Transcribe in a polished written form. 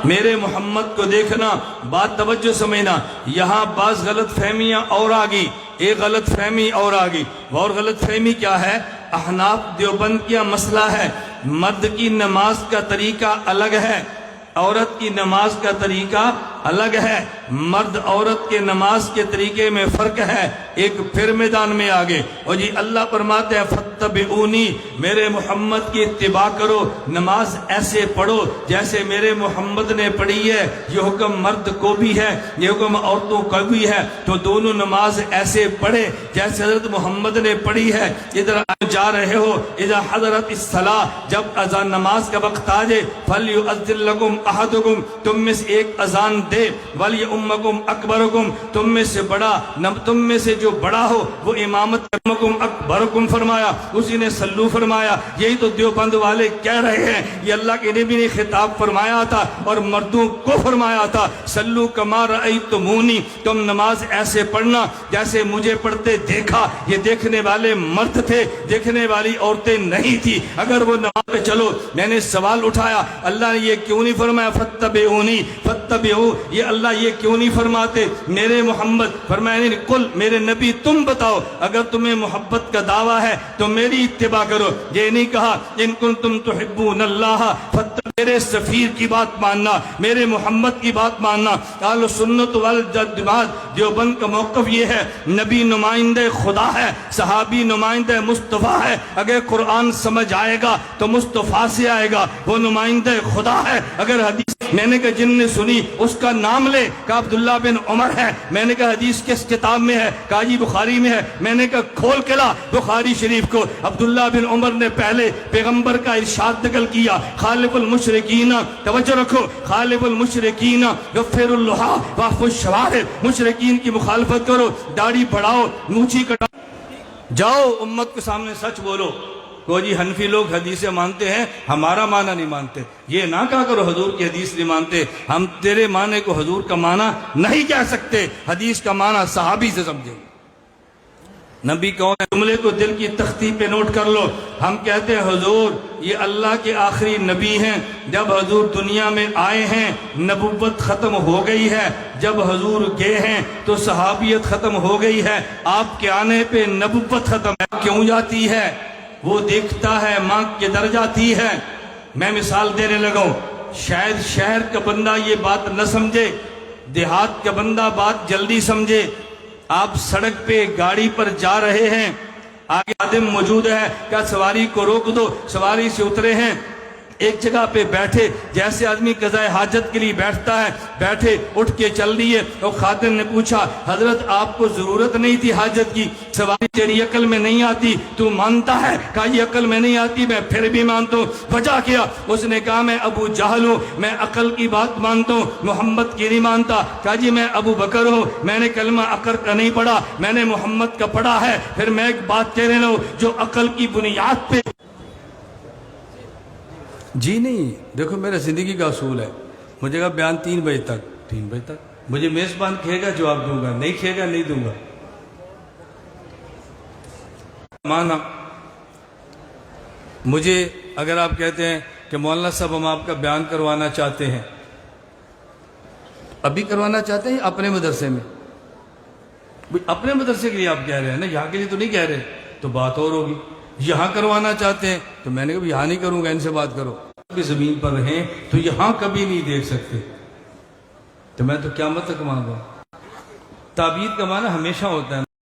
میرے محمد کو دیکھنا، بات توجہ سمجھنا، یہاں بعض غلط فہمیاں اور آگئی، ایک غلط فہمی اور آگئی، اور غلط فہمی کیا ہے؟ احناف دیوبند کا مسئلہ ہے مرد کی نماز کا طریقہ الگ ہے، عورت کی نماز کا طریقہ الگ ہے، مرد عورت کے نماز کے طریقے میں فرق ہے۔ ایک پھر میدان میں آگے، اور جی اللہ فرماتے ہیں فَاتَّبِعُونِی، میرے محمد کی اتباع کرو، نماز ایسے پڑھو جیسے میرے محمد نے پڑھی ہے۔ یہ حکم مرد کو بھی ہے، یہ حکم عورتوں کو بھی ہے، تو دونوں نماز ایسے پڑھے جیسے حضرت محمد نے پڑھی ہے۔ ادھر جا رہے ہو، اذا حضرت الصلاۃ، جب اذان نماز کا وقت آ جائے، فَلْيُؤَذِّن لَكُمْ أَحَدُكُمْ، تم میں سے ایک اذان دے، وَلْيَؤُمَّكُمْ أَكْبَرُكُمْ، تم میں سے بڑا، تم میں سے جو بڑا ہو وہ امامت کرمکم اکبرکم فرمایا، اسی نے سلو فرمایا۔ یہی تو دیوبند والے کہہ رہے ہیں، یہ اللہ کے نبی نے خطاب فرمایا تھا اور مردوں کو فرمایا تھا، سلو کما رأیتمونی، تم نماز ایسے پڑھنا جیسے مجھے پڑھتے دیکھا۔ یہ دیکھنے والے مرد تھے، دیکھنے والی عورتیں نہیں تھی۔ اگر وہ نماز پہ چلو، میں نے سوال اٹھایا اللہ نے یہ کیوں نہیں فرمایا فَاتَّبِعُونِی فَاتَّبِعُوا، یہ اللہ یہ کیوں نہیں فرماتے میرے محمد؟ فرمایا نہیں، قل، میرے نبی تم بتاؤ، اگر تمہیں محبت کا دعویٰ ہے تو میری اتباع کرو۔ یہ نہیں کہا ان کنتم تحبون اللہ میرے سفیر کی بات ماننا، میرے محمد کی بات ماننا۔ اہل سنت والجماعت دیوبند کا موقف یہ ہے، نبی نمائندہ خدا ہے، صحابی نمائندہ مصطفیٰ ہے۔ اگر قرآن سمجھ آئے گا تو مصطفیٰ سے آئے گا، وہ نمائندہ خدا ہے۔ اگر حدیث میں نے کہا جن نے سنی اس کا نام لے، کہا عبداللہ بن عمر ہے۔ میں نے کہا حدیث کس کتاب میں ہے؟ کہا جی بخاری میں ہے۔ میں نے کہا کھول کے لا بخاری شریف کو۔ عبداللہ بن عمر نے پہلے پیغمبر کا ارشاد نقل کیا، خالف المشرکین، توجہ رکھو، خالف المشرکین غفر اللہ واعف الشوارب، مشرکین کی مخالفت کرو، داڑھی بڑھاؤ، مونچھی کٹاؤ، جاؤ امت کے سامنے سچ بولو۔ کو جی حنفی لوگ حدیثیں مانتے ہیں، ہمارا معنی نہیں مانتے۔ یہ نہ کہا کرو حضور کی حدیث نہیں مانتے، ہم تیرے معنی کو حضور کا معنی نہیں کہہ سکتے، حدیث کا معنی صحابی سے سمجھیں۔ نبی کون ہے؟ جملے کو دل کی تختی پہ نوٹ کر لو۔ ہم کہتے ہیں حضور یہ اللہ کے آخری نبی ہیں، جب حضور دنیا میں آئے ہیں نبوت ختم ہو گئی ہے، جب حضور گئے ہیں تو صحابیت ختم ہو گئی ہے، آپ کے آنے پہ نبوت ختم ہے۔ کیوں جاتی ہے؟ وہ دیکھتا ہے ماں کے در جاتی ہے۔ میں مثال دینے لگا ہوں، شاید شہر کا بندہ یہ بات نہ سمجھے، دیہات کا بندہ بات جلدی سمجھے۔ آپ سڑک پہ گاڑی پر جا رہے ہیں، آگے آدم موجود ہے، کیا سواری کو روک دو، سواری سے اترے ہیں، ایک جگہ پہ بیٹھے، جیسے آدمی قضائے حاجت کے لیے بیٹھتا ہے، بیٹھے اٹھ کے چل دیے۔ اور خادم نے پوچھا حضرت آپ کو ضرورت نہیں تھی حاجت کی، سواری تیری عقل میں نہیں آتی، تو مانتا ہے؟ کہا یہ عقل میں نہیں آتی، میں پھر بھی مانتا ہوں۔ وجہ کیا؟ اس نے کہا میں ابو جہل ہوں، میں عقل کی بات مانتا ہوں، محمد کی نہیں مانتا۔ کہا جی میں ابو بکر ہوں، میں نے کلمہ عقل کا نہیں پڑھا، میں نے محمد کا پڑھا ہے۔ پھر میں ایک بات کہہ رہا ہوں جو عقل کی بنیاد پہ جی نہیں، دیکھو میرا زندگی کا اصول ہے، مجھے کہا بیان 3 بجے تک، 3 بجے تک مجھے میزبان کہے گا جواب دوں گا، نہیں کہے گا نہیں دوں گا۔ مانا مجھے اگر آپ کہتے ہیں کہ مولانا صاحب ہم آپ کا بیان کروانا چاہتے ہیں، ابھی کروانا چاہتے ہیں اپنے مدرسے میں؟ اپنے مدرسے کے لیے آپ کہہ رہے ہیں نا، یہاں کے لیے تو نہیں کہہ رہے، تو بات اور ہوگی۔ یہاں کروانا چاہتے ہیں تو میں نے کہا یہاں نہیں کروں گا، ان سے بات کرو۔ بھی زمین پر رہیں تو یہاں کبھی نہیں دیکھ سکتے، تو میں تو قیامت تک مانگا۔ تعبیر کا معنی ہمیشہ ہوتا ہے۔